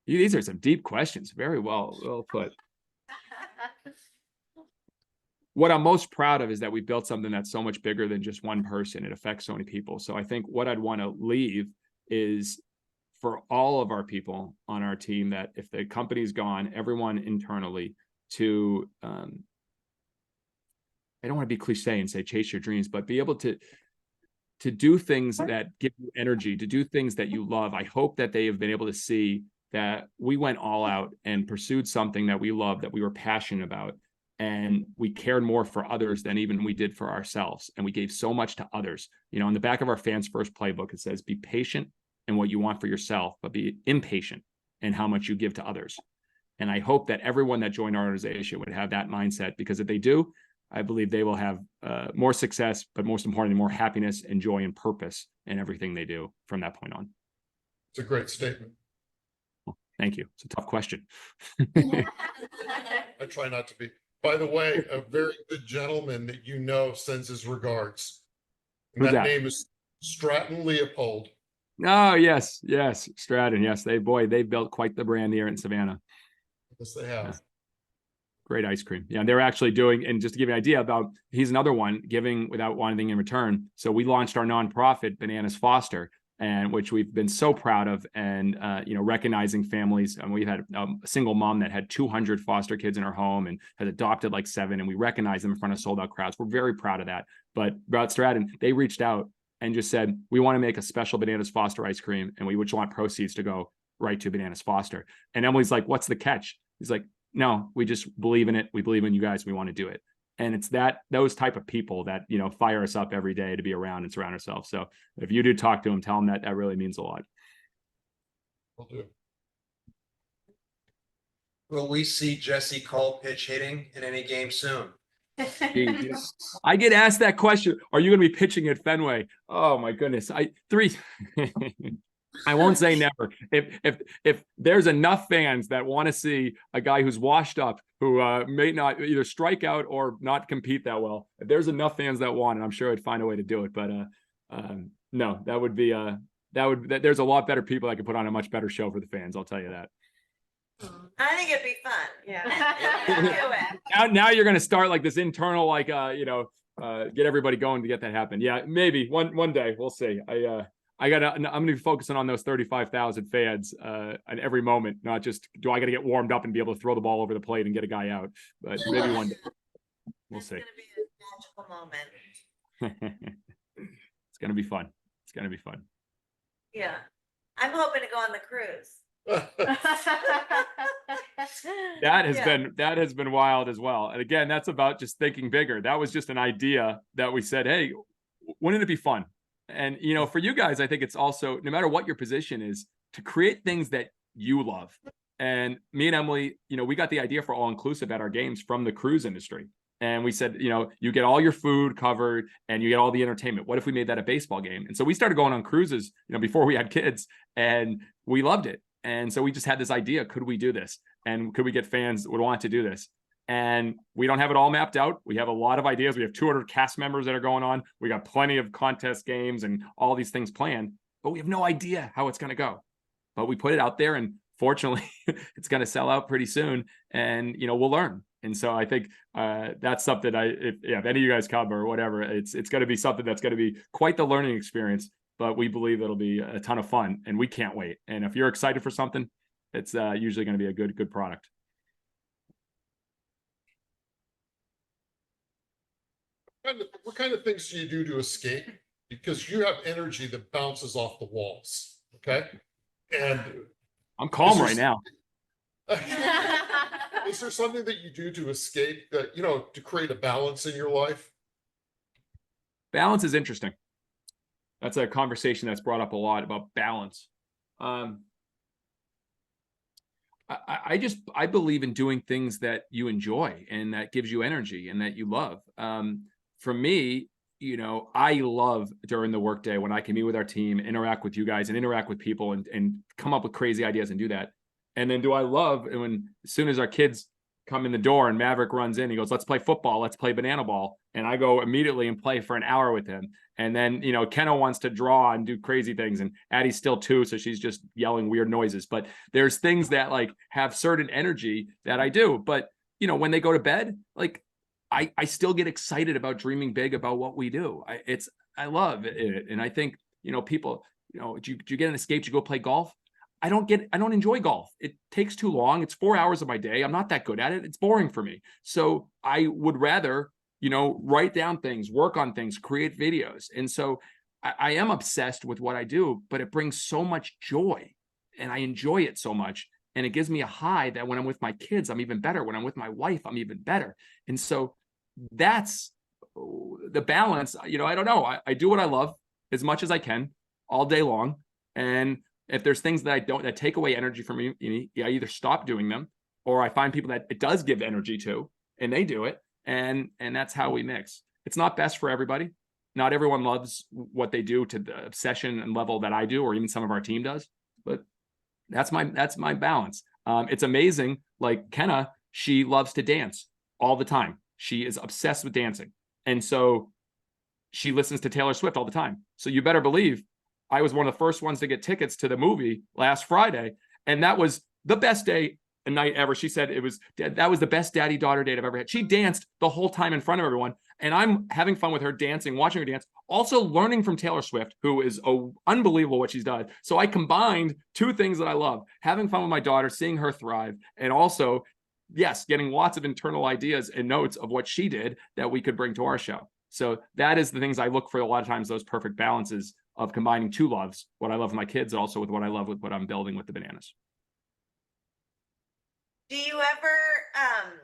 These are some deep questions. Very well put. What I'm most proud of is that we built something that's so much bigger than just one person. It affects so many people. So I think what I'd want to leave is for all of our people on our team that if the company's gone, everyone internally to, I don't want to be cliche and say chase your dreams, but be able to do things that give you energy, to do things that you love. I hope that they have been able to see that we went all out and pursued something that we love, that we were passionate about. And we cared more for others than even we did for ourselves. And we gave so much to others. You know, on the back of our Fans First playbook, it says, be patient in what you want for yourself, but be impatient in how much you give to others. And I hope that everyone that joined our organization would have that mindset, because if they do, I believe they will have more success, but most importantly, more happiness and joy and purpose in everything they do from that point on. It's a great statement. Well, thank you. It's a tough question. I try not to be. By the way, a very good gentleman that you know sends his regards. And Who's that that? name is Stratton Leopold. Oh, yes. Stratton. Yes. They built quite the brand here in Savannah. Yes, they have. Great ice cream. Yeah, they're actually doing, and just to give you an idea about, he's another one giving without wanting anything in return. So we launched our nonprofit, Bananas Foster, and which we've been so proud of, and recognizing families. And we've had a single mom that had 200 foster kids in her home and has adopted like 7, and we recognize them in front of sold out crowds. We're very proud of that. But about Stratton, they reached out and just said, we want to make a special Bananas Foster ice cream, and we would want proceeds to go right to Bananas Foster. And Emily's like, what's the catch? He's like, no, we just believe in it. We believe in you guys. We want to do it. And it's those type of people that, fire us up every day to be around and surround ourselves. So if you do talk to them, tell them that really means a lot. Will do. Will we see Jesse Cole pitch hitting in any game soon? I get asked that question. Are you going to be pitching at Fenway? Oh my goodness. I won't say never. If there's enough fans that want to see a guy who's washed up, who may not either strike out or not compete that well, if there's enough fans that want it, I'm sure I'd find a way to do it. But no, that would be there's a lot better people that could put on a much better show for the fans. I'll tell you that. I think it'd be fun. Yeah. Do it. Now you're going to start like this internal, get everybody going to get that happen. Yeah, maybe one day we'll see. I'm going to be focusing on those 35,000 fans at every moment, not just do I got to get warmed up and be able to throw the ball over the plate and get a guy out, but maybe one day we'll It's see. gonna be a magical moment. It's going to be fun. It's going to be fun. Yeah. I'm hoping to go on the cruise. That has been wild as well. And again, that's about just thinking bigger. That was just an idea that we said, hey, wouldn't it be fun? And, you know, for you guys, I think it's also, no matter what your position is, to create things that you love. And me and Emily, you know, we got the idea for all inclusive at our games from the cruise industry. And we said, you know, you get all your food covered and you get all the entertainment. What if we made that a baseball game? And so we started going on cruises, you know, before we had kids, and we loved it. And so we just had this idea, could we do this? And could we get fans that would want to do this? And we don't have it all mapped out. We have a lot of ideas. We have 200 cast members that are going on. We got plenty of contest games and all these things planned, but we have no idea how it's going to go. But we put it out there, and fortunately, it's going to sell out pretty soon. And, you know, we'll learn. And so I think that's something if any of you guys come or whatever, it's going to be something that's going to be quite the learning experience, but we believe it'll be a ton of fun, and we can't wait. And if you're excited for something, it's usually going to be a good product. What kind of things do you do to escape? Because you have energy that bounces off the walls. Okay. And I'm calm This right is- now. is there something that you do to escape that, you know, to create a balance in your life? Balance is interesting. That's a conversation that's brought up a lot about balance. I believe in doing things that you enjoy and that gives you energy and that you love. For me, you know, I love during the workday when I can meet with our team, interact with you guys, and interact with people, and come up with crazy ideas and do that. And then do I love when, as soon as our kids come in the door and Maverick runs in, he goes, let's play football, let's play banana ball. And I go immediately and play for an hour with him. And then, you know, Kenna wants to draw and do crazy things, and Addie's still 2, so she's just yelling weird noises. But there's things that like have certain energy that I do. But, you know, when they go to bed, like I still get excited about dreaming big about what we do. I love it. And I think, you know, people, you know, do you get an escape to go play golf? I don't enjoy golf. It takes too long. It's 4 hours of my day. I'm not that good at it. It's boring for me. So I would rather, you know, write down things, work on things, create videos. And so I am obsessed with what I do, but it brings so much joy, and I enjoy it so much. And it gives me a high that when I'm with my kids, I'm even better. When I'm with my wife, I'm even better. And so that's the balance. You know, I don't know. I do what I love as much as I can all day long. And if there's things that that take away energy from me, I either stop doing them, or I find people that it does give energy to, and they do it. And that's how we mix. It's not best for everybody. Not everyone loves what they do to the obsession and level that I do, or even some of our team does, but that's my balance. It's amazing. Like Kenna, she loves to dance all the time. She is obsessed with dancing. And so she listens to Taylor Swift all the time. So you better believe I was one of the first ones to get tickets to the movie last Friday. And that was the best day and night ever. She said that was the best daddy-daughter date I've ever had. She danced the whole time in front of everyone. And I'm having fun with her dancing, watching her dance, also learning from Taylor Swift, who is unbelievable what she's done. So I combined 2 things that I love: having fun with my daughter, seeing her thrive, and also, yes, getting lots of internal ideas and notes of what she did that we could bring to our show. So that is the things I look for a lot of times, those perfect balances of combining 2 loves, what I love with my kids, and also with what I love with what I'm building with the Bananas. Do you ever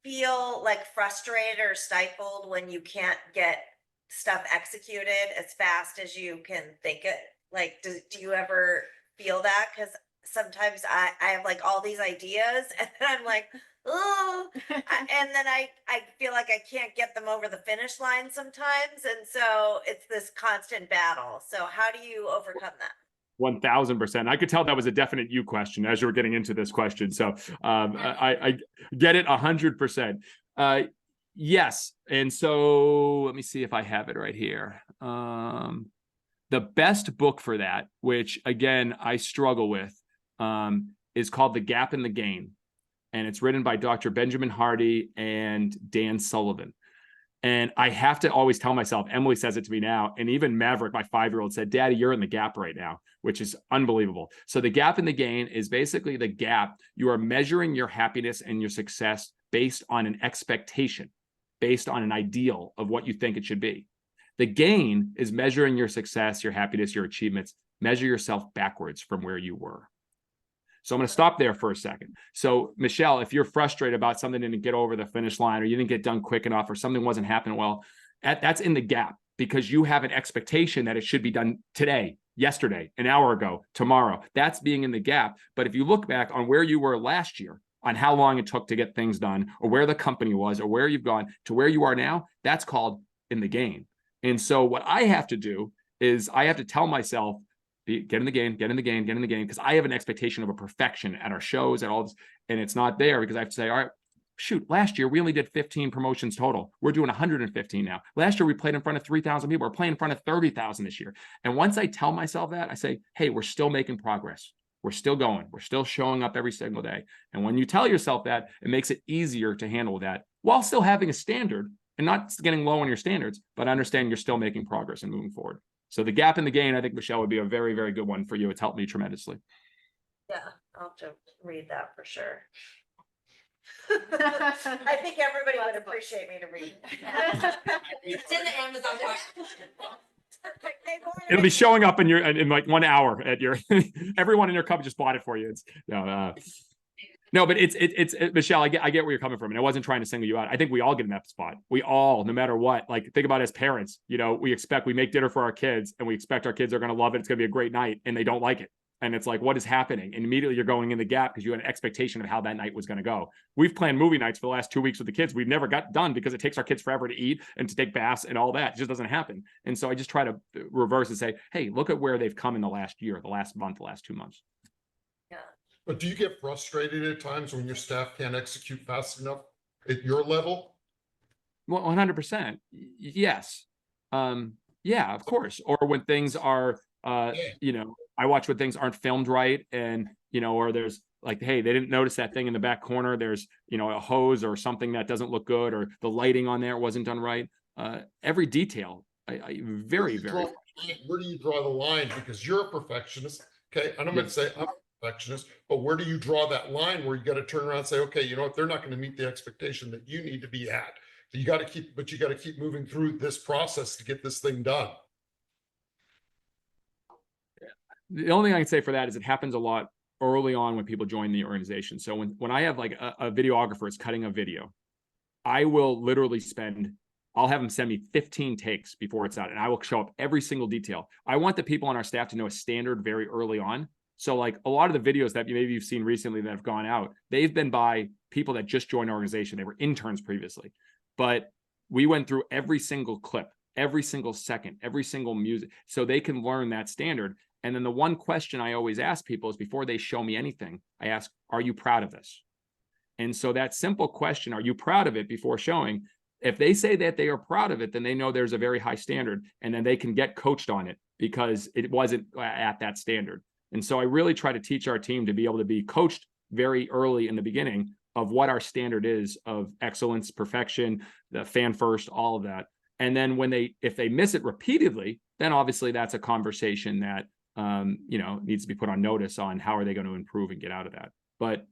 feel like frustrated or stifled when you can't get stuff executed as fast as you can think it? Like, do you ever feel that? Because sometimes I have like all these ideas, and then I'm like, oh, and then I feel like I can't get them over the finish line sometimes. And so it's this constant battle. So how do you overcome that? 1000%. I could tell that was a definite you question as you were getting into this question. So I get it 100%. Yes. And so let me see if I have it right here. The best book for that, which again, I struggle with, is called The Gap and the Gain. And it's written by Dr. Benjamin Hardy and Dan Sullivan. And I have to always tell myself, Emily says it to me now, and even Maverick, my 5-year-old, said, Daddy, you're in the gap right now, which is unbelievable. So the gap and the gain is basically the gap. You are measuring your happiness and your success based on an expectation, based on an ideal of what you think it should be. The gain is measuring your success, your happiness, your achievements. Measure yourself backwards from where you were. So I'm going to stop there for a second. So Michelle, if you're frustrated about something didn't get over the finish line, or you didn't get done quick enough, or something wasn't happening well, that's in the gap. because you have an expectation that it should be done today, yesterday, an hour ago, tomorrow. That's being in the gap. But if you look back on where you were last year, on how long it took to get things done, or where the company was, or where you've gone to where you are now, that's called in the game. And so what I have to do is I have to tell myself, get in the game, get in the game, get in the game, because I have an expectation of a perfection at our shows, at all this, and it's not there because I have to say, all right, shoot, last year we only did 15 promotions total. We're doing 115 now. Last year we played in front of 3,000 people. We're playing in front of 30,000 this year. And once I tell myself that, I say, hey, we're still making progress. We're still going. We're still showing up every single day. And when you tell yourself that, it makes it easier to handle that while still having a standard and not getting low on your standards, but understand you're still making progress and moving forward. So the gap in the game, I think, Michelle, would be a very, very good one for you. It's helped me tremendously. Yeah, I'll have to read that for sure. I think everybody would appreciate me to read. It's in the Amazon box. It'll be showing up in your in like 1 hour at your everyone in your company just bought it for you. It's no, but it's Michelle, I get where you're coming from, and I wasn't trying to single you out. I think we all get in that spot. We all, no matter what, like think about it as parents, you know, we make dinner for our kids and we expect our kids are going to love it. It's going to be a great night, and they don't like it. And it's like, what is happening? And immediately you're going in the gap because you had an expectation of how that night was going to go. We've planned movie nights for the last 2 weeks with the kids. We've never got done because it takes our kids forever to eat and to take baths and all that. It just doesn't happen. And so I just try to reverse and say, hey, look at where they've come in the last year, the last month, the last 2 months. But do you get frustrated at times when your staff can't execute fast enough at your level? Well, 100%. Yes. Yeah, of course. Or when things are, you know, I watch when things aren't filmed right, and, you know, or there's like, hey, they didn't notice that thing in the back corner. There's, you know, a hose or something that doesn't look good, or the lighting on there wasn't done right. Every detail, I very, very. Where do you draw the line? Because you're a perfectionist. Okay. And I'm going to say I'm a perfectionist, but where do you draw that line where you got to turn around and say, okay, you know what? They're not going to meet the expectation that you need to be at. So you got to keep moving through this process to get this thing done. The only thing I can say for that is it happens a lot early on when people join the organization. So when I have like a videographer is cutting a video, I will literally I'll have them send me 15 takes before it's out, and I will show up every single detail. I want the people on our staff to know a standard very early on. So like a lot of the videos that maybe you've seen recently that have gone out, they've been by people that just joined our organization. They were interns previously, but we went through every single clip, every single second, every single music, so they can learn that standard. And then the one question I always ask people is before they show me anything, I ask, are you proud of this? And so that simple question, are you proud of it, before showing, if they say that they are proud of it, then they know there's a very high standard, and then they can get coached on it because it wasn't at that standard. And so I really try to teach our team to be able to be coached very early in the beginning of what our standard is of excellence, perfection, the fan first, all of that. And then if they miss it repeatedly, then obviously that's a conversation that you know, needs to be put on notice on how are they going to improve and get out of that. But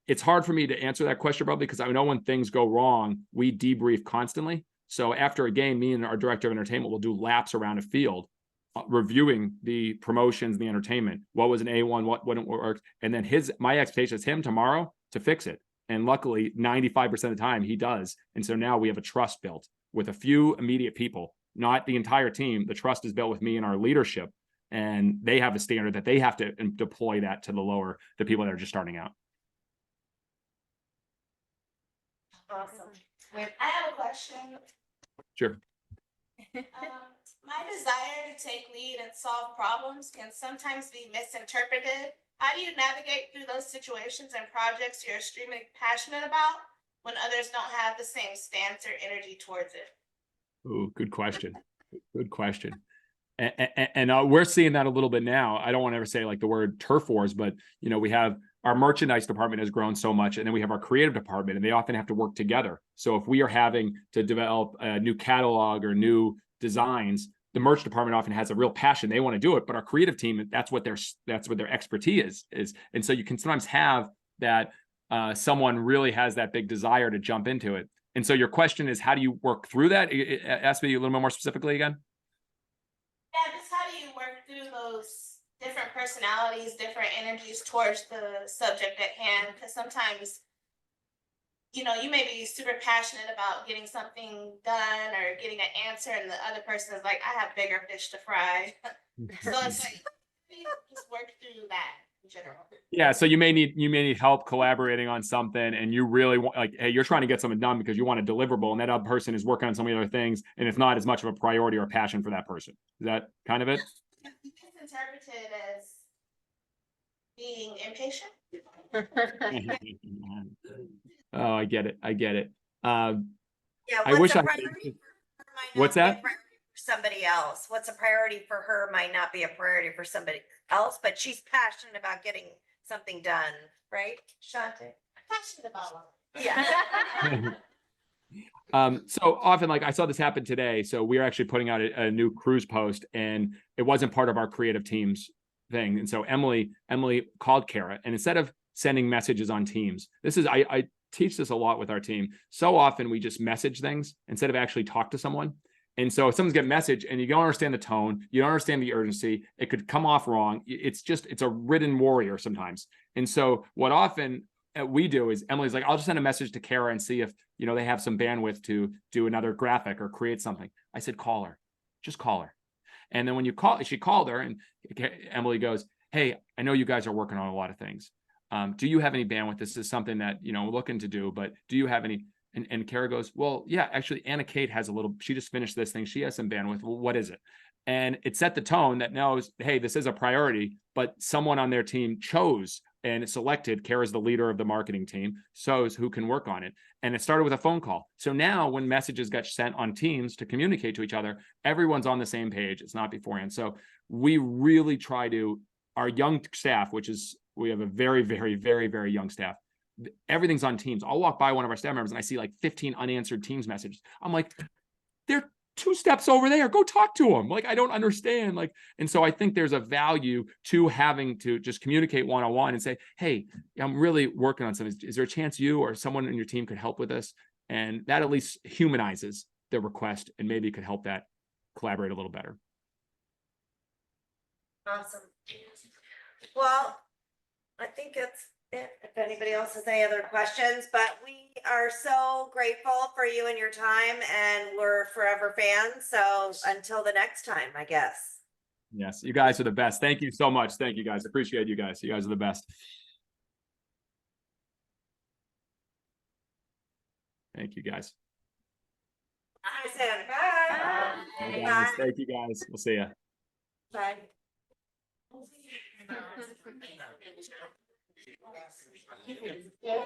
it's hard for me to answer that question, probably because I know when things go wrong, we debrief constantly. So after a game, me and our director of entertainment will do laps around a field, reviewing the promotions, the entertainment, what was an A1, what wouldn't work. And then my expectation is him tomorrow to fix it. And luckily 95% of the time he does. And so now we have a trust built with a few immediate people, not the entire team. The trust is built with me and our leadership, and they have a standard that they have to deploy that to the people that are just starting out. Awesome. I have a question. Sure. My desire to take lead and solve problems can sometimes be misinterpreted. How do you navigate through those situations and projects you're extremely passionate about when others don't have the same stance or energy towards it? Ooh, good question. Good question. And we're seeing that a little bit now. I don't want to ever say like the word turf wars, but you know, we have our merchandise department has grown so much, and then we have our creative department, and they often have to work together. So if we are having to develop a new catalog or new designs, the merch department often has a real passion. They want to do it, but our creative team, that's what their expertise is. And so you can sometimes have that someone really has that big desire to jump into it. And so your question is, how do you work through that? Ask me a little bit more specifically again. Yeah, just how do you work through those different personalities, different energies towards the subject at hand? Because sometimes you may be super passionate about getting something done or getting an answer, and the other person is like, I have bigger fish to fry. So it's like, just work through that in general. Yeah, so you may need help collaborating on something, and you really want, like, hey, you're trying to get something done because you want a deliverable, and that other person is working on some of the other things, and it's not as much of a priority or passion for that person. Is that kind of it? It's interpreted as being impatient. Oh, I get it. Yeah, I what's wish a I priority for her might not What's be a that? priority for somebody else. What's a priority for her might not be a priority for somebody else, but she's passionate about getting something done, right, Shante? Passionate about it. Yeah. So often, like I saw this happen today. So we're actually putting out a new cruise post, and it wasn't part of our creative teams thing. And so Emily called Kara, and instead of sending messages on Teams, I teach this a lot with our team. So often we just message things instead of actually talk to someone. And so if someone's get a message and you don't understand the tone, you don't understand the urgency, it could come off wrong. It's a written warrior sometimes. And so what often we do is Emily's like, I'll just send a message to Kara and see if, they have some bandwidth to do another graphic or create something. I said, call her, just call her. And then when she called her, and Emily goes, hey, I know you guys are working on a lot of things. Do you have any bandwidth? This is something that, we're looking to do, but do you have any? And Kara goes, well, yeah, actually, Anna Kate has she just finished this thing. She has some bandwidth. Well, what is it? And it set the tone that knows, hey, this is a priority, but someone on their team chose and selected Kara's the leader of the marketing team, shows who can work on it. And it started with a phone call. So now when messages get sent on Teams to communicate to each other, everyone's on the same page. It's not beforehand. So we really try to, our young staff, we have a very, very, very, very young staff. Everything's on Teams. I'll walk by one of our staff members and I see like 15 unanswered Teams messages. I'm like, they're 2 steps over there. Go talk to them. Like, I don't understand. Like, and so I think there's a value to having to just communicate one-on-one and say, hey, I'm really working on something. Is there a chance you or someone in your team could help with this? And that at least humanizes the request and maybe could help that collaborate a little better. Awesome. Well, I think it's it. If anybody else has any other questions, but we are so grateful for you and your time, and we're forever fans. So until the next time, I guess. Yes, you guys are the best. Thank you so much. Thank you guys. Appreciate you guys. You guys are the best. Thank you guys. Bye, Sam. Bye. Bye, Bye. guys. Thank you guys. We'll see you. Bye. Yeah.